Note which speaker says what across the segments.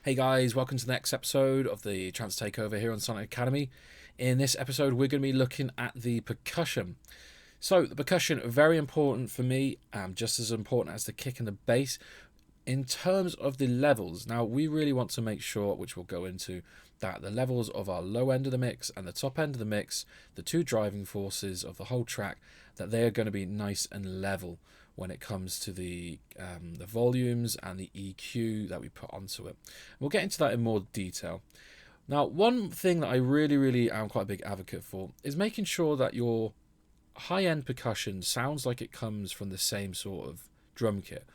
Speaker 1: Hey guys, welcome to the next episode of the Trance Takeover here on Sonic Academy. In this episode, we're going to be looking at the percussion. So, the percussion, very important for me, just as important as the kick and the bass. In terms of the levels, now we really want to make sure, which we'll go into, that the levels of our low end of the mix and the top end of the mix, the two driving forces of the whole track, that they are going to be nice and level when it comes to the volumes and the EQ that we put onto it. We'll get into that in more detail. Now, one thing that I really am quite a big advocate for is making sure that your high-end percussion sounds like it comes from the same sort of drum kit.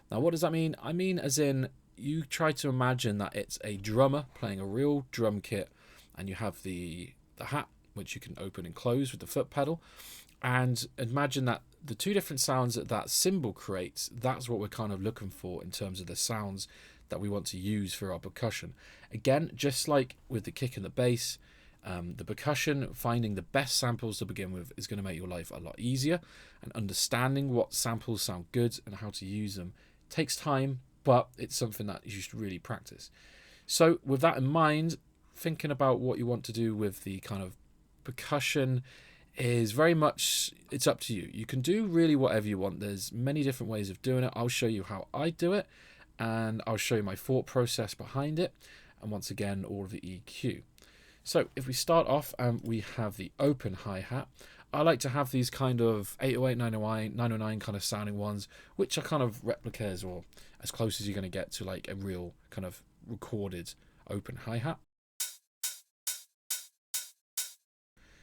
Speaker 1: Now, what does that mean? I mean as in you try to imagine that it's a drummer playing a real drum kit, and you have the hat, which you can open and close with the foot pedal, and imagine that the two different sounds that that cymbal creates, that's what we're kind of looking for in terms of the sounds that we want to use for our percussion. Again, just like with the kick and the bass, the percussion, finding the best samples to begin with is going to make your life a lot easier, and understanding what samples sound good and how to use them takes time, but it's something that you should really practice. So with that in mind, thinking about what you want to do with the kind of percussion is very much, it's up to you. You can do really whatever you want. There's many different ways of doing it. I'll show you how I do it, and I'll show you my thought process behind it, and once again all of the EQ. So if we start off, we have the open hi-hat. I like to have these kind of 808, 909 kind of sounding ones, which are kind of replicas or as close as you're going to get to like a real kind of recorded open hi-hat.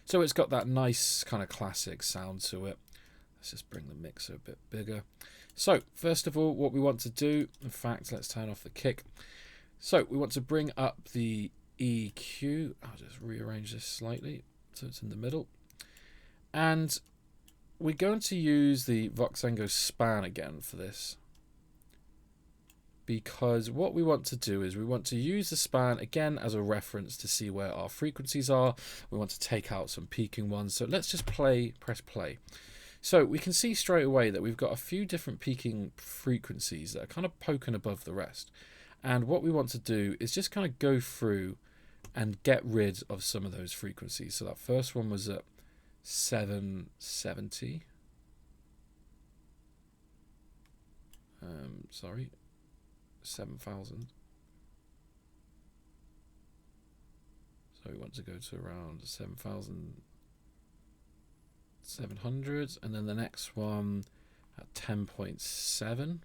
Speaker 1: So it's got that nice kind of classic sound to it. Let's just bring the mixer a bit bigger. So first of all, what we want to do, in fact, let's turn off the kick. So we want to bring up the EQ. I'll just rearrange this slightly so it's in the middle. And we're going to use the Voxengo span again for this, because what we want to do is we want to use the span again as a reference to see where our frequencies are. We want to take out some peaking ones. So let's just press play. So we can see straight away that we've got a few different peaking frequencies that are kind of poking above the rest. And what we want to do is just kind of go through and get rid of some of those frequencies. So that first one was at 770. 7,000. So we want to go to around 7,700, and then the next one at 10.7.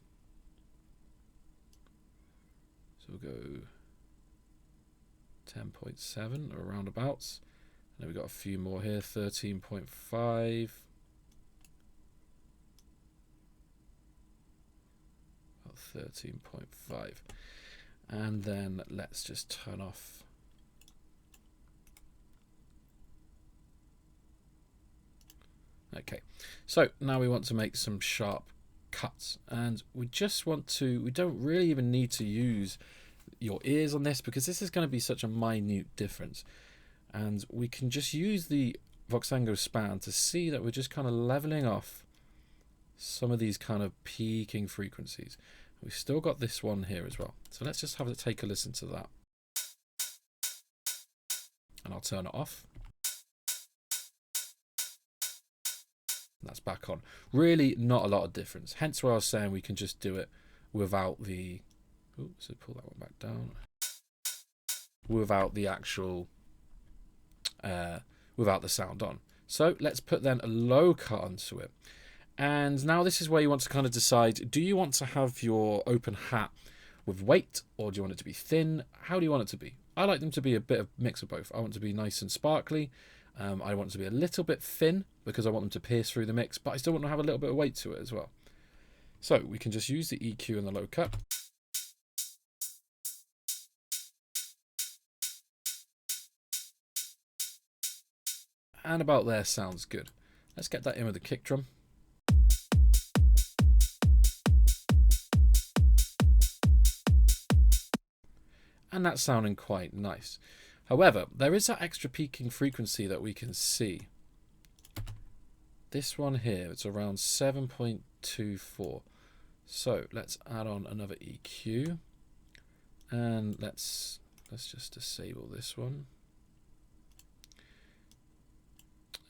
Speaker 1: So we'll go 10.7 or roundabouts. And then we've got a few more here, 13.5. 13.5, and then let's just turn off okay. So now we want to make some sharp cuts, and we don't really even need to use your ears on this, because this is going to be such a minute difference, and we can just use the Voxengo span to see that we're just kind of leveling off some of these kind of peaking frequencies. We've still got this one here as well. So let's just take a listen to that. And I'll turn it off. And that's back on. Really not a lot of difference. Hence why I was saying we can just do it without the... Ooh, so pull that one back down. Without the actual... without the sound on. So let's put then a low cut onto it. And now this is where you want to kind of decide, do you want to have your open hat with weight, or do you want it to be thin? How do you want it to be? I like them to be a bit of mix of both. I want it to be nice and sparkly. I want it to be a little bit thin because I want them to pierce through the mix, but I still want to have a little bit of weight to it as well. So we can just use the EQ and the low cut. And about there sounds good. Let's get that in with the kick drum. And that's sounding quite nice. However, there is that extra peaking frequency that we can see. This one here, it's around 7.24. So let's add on another EQ. And let's just disable this one.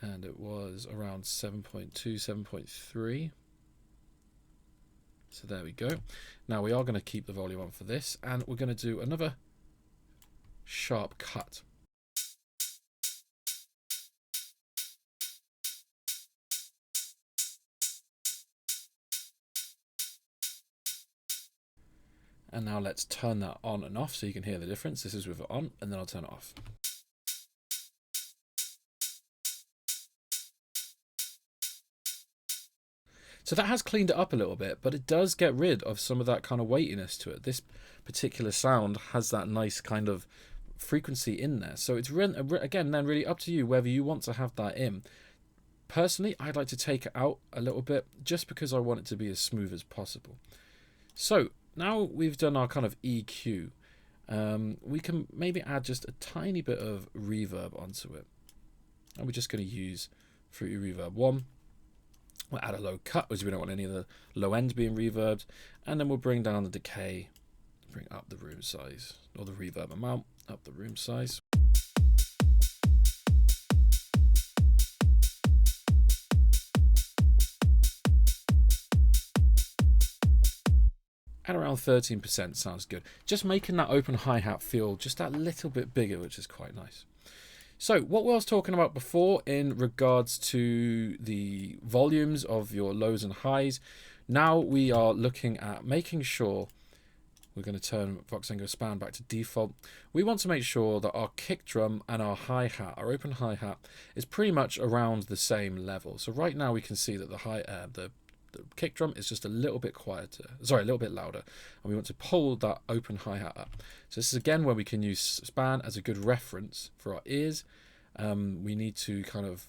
Speaker 1: And it was around 7.2, 7.3. So there we go. Now we are going to keep the volume on for this, and we're going to do another sharp cut. And now let's turn that on and off so you can hear the difference. This is with it on, and then I'll turn it off. So that has cleaned it up a little bit, but it does get rid of some of that kind of weightiness to it. This particular sound has that nice kind of frequency in there. So it's again then really up to you whether you want to have that in. Personally, I'd like to take it out a little bit just because I want it to be as smooth as possible. So now we've done our kind of EQ. We can maybe add just a tiny bit of reverb onto it. And we're just going to use Fruity Reverb 1. We'll add a low cut, as we don't want any of the low end being reverbed. And then we'll bring down the decay, bring up the room size, or the reverb amount, up the room size. At around 13% sounds good. Just making that open hi-hat feel just that little bit bigger, which is quite nice. So what I was talking about before in regards to the volumes of your lows and highs, now we are looking at making sure we're going to turn Voxengo Span back to default. We want to make sure that our kick drum and our hi-hat, our open hi-hat, is pretty much around the same level. So right now we can see that the kick drum is just a little bit a little bit louder, and we want to pull that open hi-hat up. So this is again where we can use span as a good reference for our ears. We need to kind of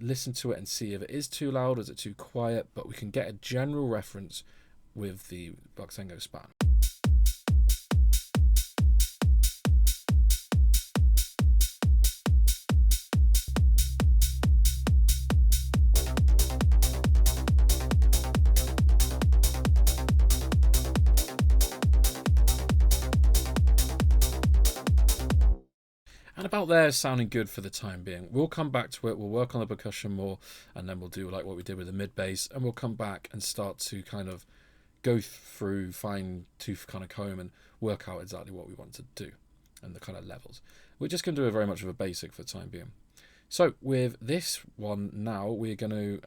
Speaker 1: listen to it and see if it is too loud or is it too quiet, but we can get a general reference with the Voxengo Span. And about there is sounding good for the time being. We'll come back to it, we'll work on the percussion more, and then we'll do like what we did with the mid bass, and we'll come back and start to kind of go through, fine tooth kind of comb and work out exactly what we want to do and the kind of levels. We're just going to do a very much of a basic for the time being. So with this one now, we're going to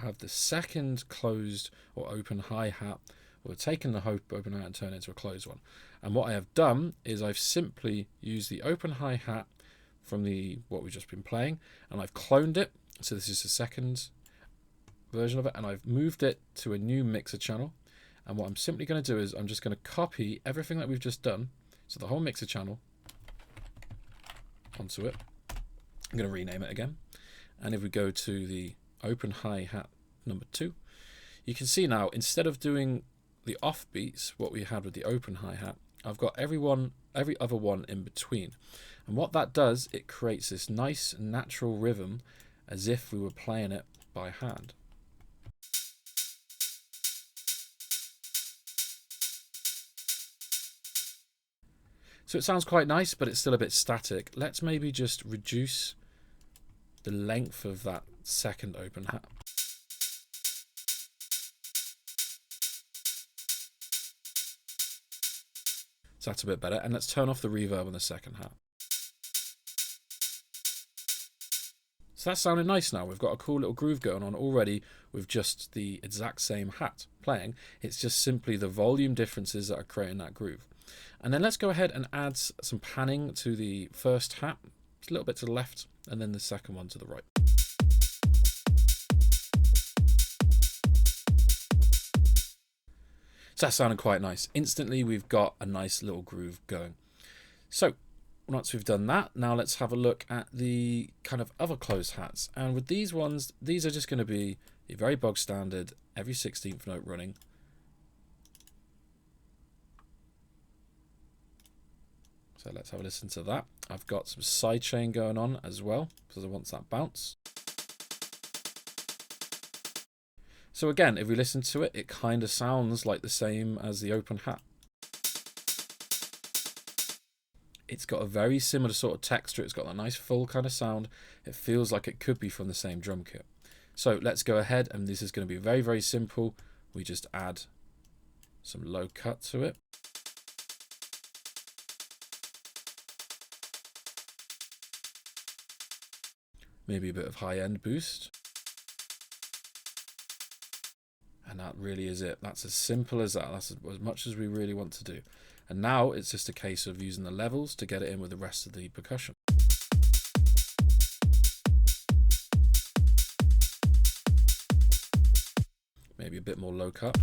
Speaker 1: have the second closed or open hi-hat. We're taking the open hi-hat and turn it into a closed one. And what I have done is I've simply used the open hi-hat from what we've just been playing, and I've cloned it. So this is the second version of it, and I've moved it to a new mixer channel. And what I'm simply going to do is I'm just going to copy everything that we've just done, so the whole mixer channel, onto it. I'm going to rename it again. And if we go to the open hi-hat number 2, you can see now instead of doing the offbeats, what we had with the open hi-hat, I've got every other one in between. And what that does, it creates this nice natural rhythm as if we were playing it by hand. So it sounds quite nice, but it's still a bit static. Let's maybe just reduce the length of that second open hat. So that's a bit better. And let's turn off the reverb on the second hat. So that's sounding nice now. We've got a cool little groove going on already with just the exact same hat playing. It's just simply the volume differences that are creating that groove. And then let's go ahead and add some panning to the first hat, a little bit to the left, and then the second one to the right. So that's sounding quite nice. Instantly, we've got a nice little groove going. So once we've done that, now let's have a look at the kind of other closed hats. And with these ones, these are just going to be a very bog standard, every 16th note running. So let's have a listen to that. I've got some sidechain going on as well, because I want that bounce. So again, if we listen to it, it kind of sounds like the same as the open hat. it's got a very similar sort of texture. It's got a nice full kind of sound. It feels like it could be from the same drum kit. So let's go ahead, and this is going to be very, very simple. We just add some low cut to it. Maybe a bit of high end boost. And that really is it. That's as simple as that. That's as much as we really want to do. And now it's just a case of using the levels to get it in with the rest of the percussion. Maybe a bit more low cut.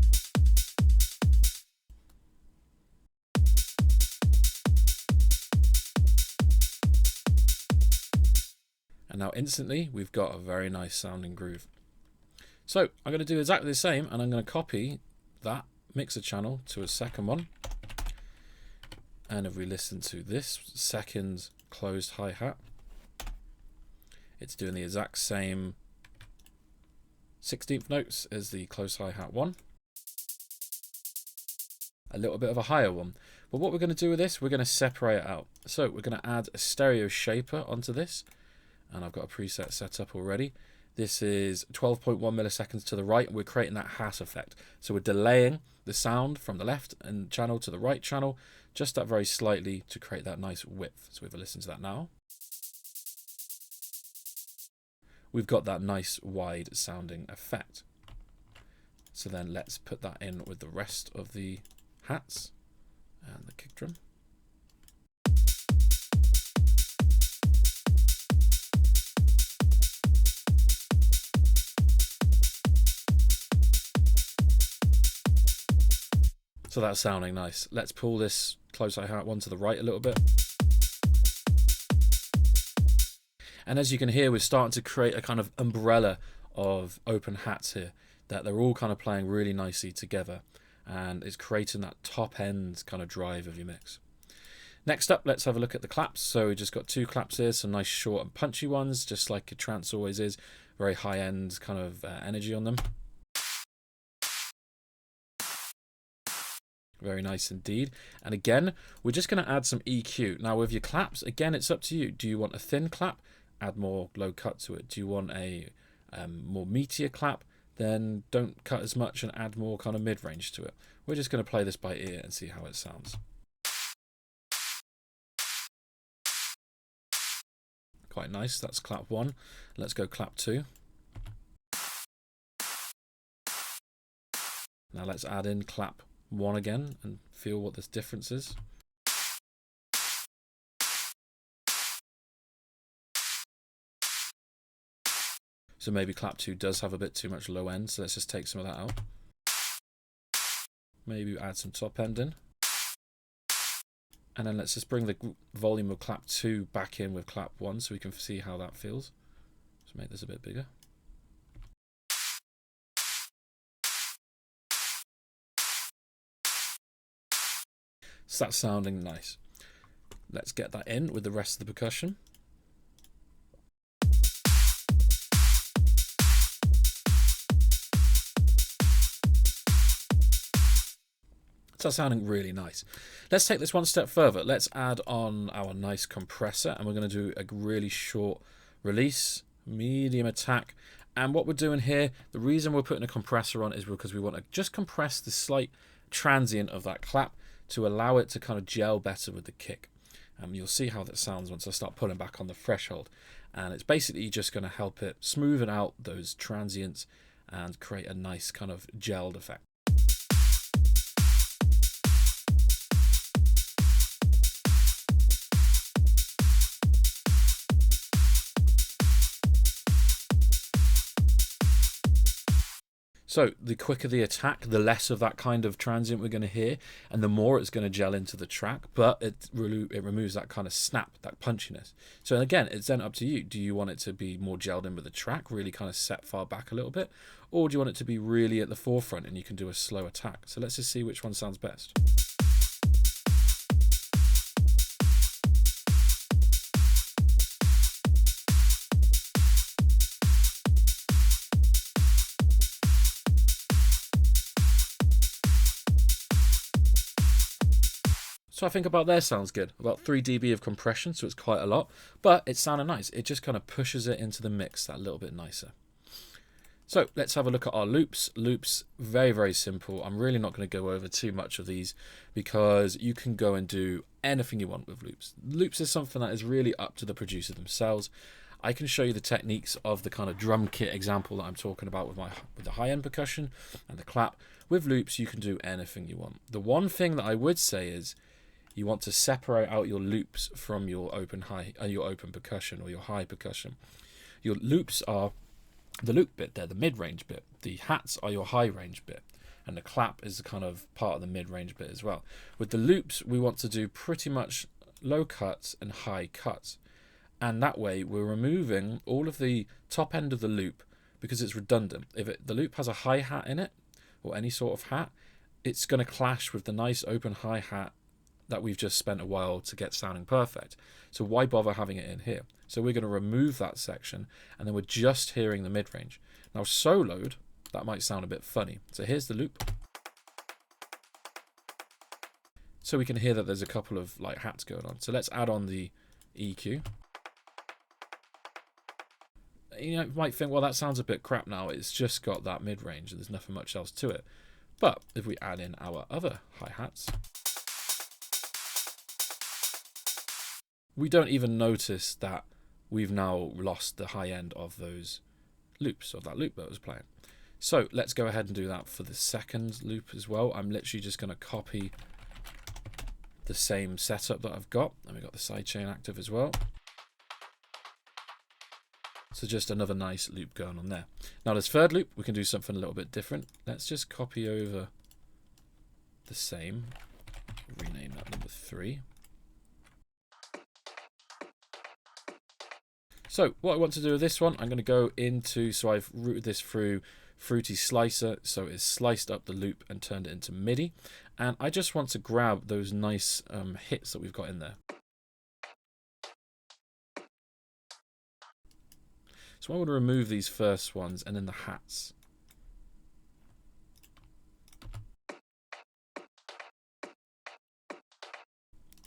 Speaker 1: And now instantly we've got a very nice sounding groove. So I'm going to do exactly the same, and I'm going to copy that mixer channel to a second one. And if we listen to this second closed hi-hat, it's doing the exact same 16th notes as the closed hi-hat one. A little bit of a higher one. But what we're going to do with this, we're going to separate it out. So we're going to add a stereo shaper onto this. And I've got a preset set up already. This is 12.1 milliseconds to the right, and we're creating that hat effect. So we're delaying the sound from the left and channel to the right channel, just that very slightly to create that nice width. So we've listened to that now. We've got that nice wide sounding effect. So then let's put that in with the rest of the hats and the kick drum. So that's sounding nice. Let's pull this close hi-hat one to the right a little bit. And as you can hear, we're starting to create a kind of umbrella of open hats here, that they're all kind of playing really nicely together, and it's creating that top end kind of drive of your mix. Next up, let's have a look at the claps. So we just got two claps here, some nice short and punchy ones, just like a trance always is. Very high end kind of energy on them. Very nice indeed. And again, we're just going to add some EQ. Now with your claps, again, it's up to you. Do you want a thin clap? Add more low cut to it. Do you want a more meatier clap? Then don't cut as much and add more kind of mid-range to it. We're just going to play this by ear and see how it sounds. Quite nice. That's clap one. Let's go clap two. Now let's add in clap one again and feel what this difference is. So maybe clap two does have a bit too much low end, so let's just take some of that out. Maybe add some top end in. And then let's just bring the volume of clap two back in with clap one so we can see how that feels. Let's make this a bit bigger. So that's sounding nice. Let's get that in with the rest of the percussion. So that's sounding really nice. Let's take this one step further. Let's add on our nice compressor, and we're going to do a really short release, medium attack. And what we're doing here, the reason we're putting a compressor on is because we want to just compress the slight transient of that clap to allow it to kind of gel better with the kick. You'll see how that sounds once I start pulling back on the threshold. And it's basically just going to help it smoothen out those transients and create a nice kind of gelled effect. So the quicker the attack, the less of that kind of transient we're going to hear, and the more it's going to gel into the track, but it removes that kind of snap, that punchiness. So again, it's then up to you. Do you want it to be more gelled in with the track, really kind of set far back a little bit, or do you want it to be really at the forefront and you can do a slow attack? So let's just see which one sounds best. So I think about there sounds good. About 3 dB of compression, so it's quite a lot, but it sounded nice. It just kind of pushes it into the mix that little bit nicer. So let's have a look at our loops. Loops, very, very simple. I'm really not going to go over too much of these because you can go and do anything you want with loops. Loops is something that is really up to the producer themselves. I can show you the techniques of the kind of drum kit example that I'm talking about with the high-end percussion and the clap. With loops, you can do anything you want. The one thing that I would say is you want to separate out your loops from your open percussion or your high percussion. Your loops are the loop bit, they're the mid-range bit. The hats are your high-range bit, and the clap is the kind of part of the mid-range bit as well. With the loops, we want to do pretty much low cuts and high cuts, and that way we're removing all of the top end of the loop because it's redundant. If the loop has a hi-hat in it or any sort of hat, it's going to clash with the nice open hi-hat that we've just spent a while to get sounding perfect. So why bother having it in here? So we're going to remove that section, and then we're just hearing the mid-range. Now soloed, that might sound a bit funny. So here's the loop. So we can hear that there's a couple of like hats going on. So let's add on the EQ. You know, you might think, well, that sounds a bit crap now. It's just got that mid-range, and there's nothing much else to it. But if we add in our other hi-hats, we don't even notice that we've now lost the high end of those loops, of that loop that was playing. So let's go ahead and do that for the second loop as well. I'm literally just going to copy the same setup that I've got, and we've got the sidechain active as well. So just another nice loop going on there. Now this third loop, we can do something a little bit different. Let's just copy over the same, rename that number 3. So what I want to do with this one, I'm going to go into, so I've routed this through Fruity Slicer, so it's sliced up the loop and turned it into MIDI. And I just want to grab those nice hits that we've got in there. So I want to remove these first ones and then the hats.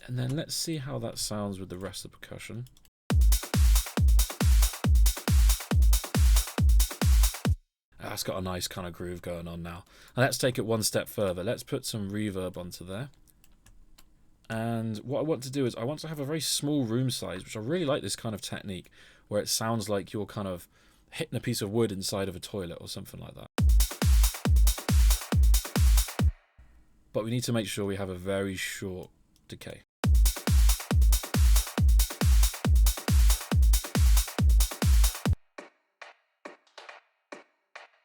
Speaker 1: And then let's see how that sounds with the rest of the percussion. That's got a nice kind of groove going on now. And let's take it one step further. Let's put some reverb onto there. And what I want to do is I want to have a very small room size, which I really like this kind of technique, where it sounds like you're kind of hitting a piece of wood inside of a toilet or something like that. But we need to make sure we have a very short decay.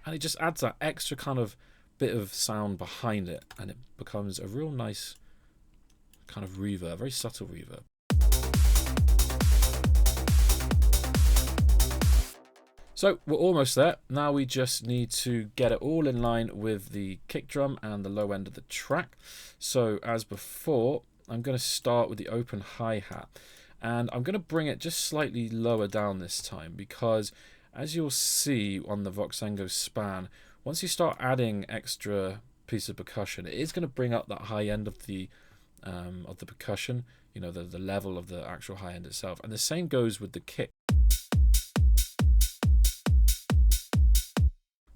Speaker 1: And it just adds that extra kind of bit of sound behind it, and it becomes a real nice kind of reverb, very subtle reverb. So we're almost there. Now we just need to get it all in line with the kick drum and the low end of the track. So as before, I'm going to start with the open hi-hat, and I'm going to bring it just slightly lower down this time because, as you'll see on the Voxengo span, once you start adding extra piece of percussion, it is going to bring up that high end of the percussion, you know, the level of the actual high end itself. And the same goes with the kick.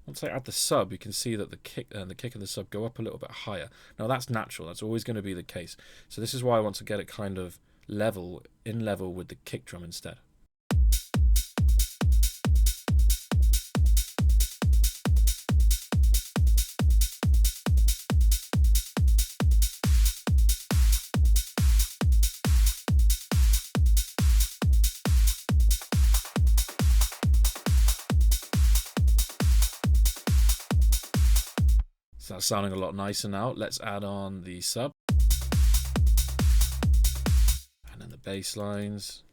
Speaker 1: Once I add the sub, you can see that the kick and the sub go up a little bit higher. Now that's natural, that's always going to be the case. So this is why I want to get it kind of in level with the kick drum instead. So that's sounding a lot nicer now. Let's add on the sub. And then the bass lines.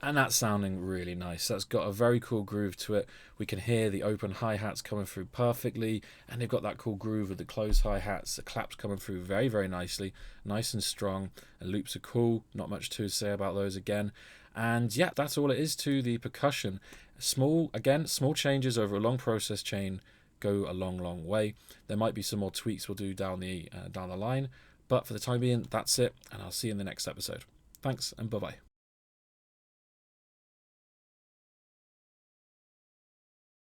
Speaker 1: And that's sounding really nice. That's got a very cool groove to it. We can hear the open hi-hats coming through perfectly, and they've got that cool groove with the closed hi-hats. The claps coming through very, very nicely, nice and strong. The loops are cool, not much to say about those again. And yeah, that's all it is to the percussion. small changes over a long process chain go a long way. There might be some more tweaks we'll do down the line, but for the time being, that's it, and I'll see you in the next episode. Thanks, and bye bye.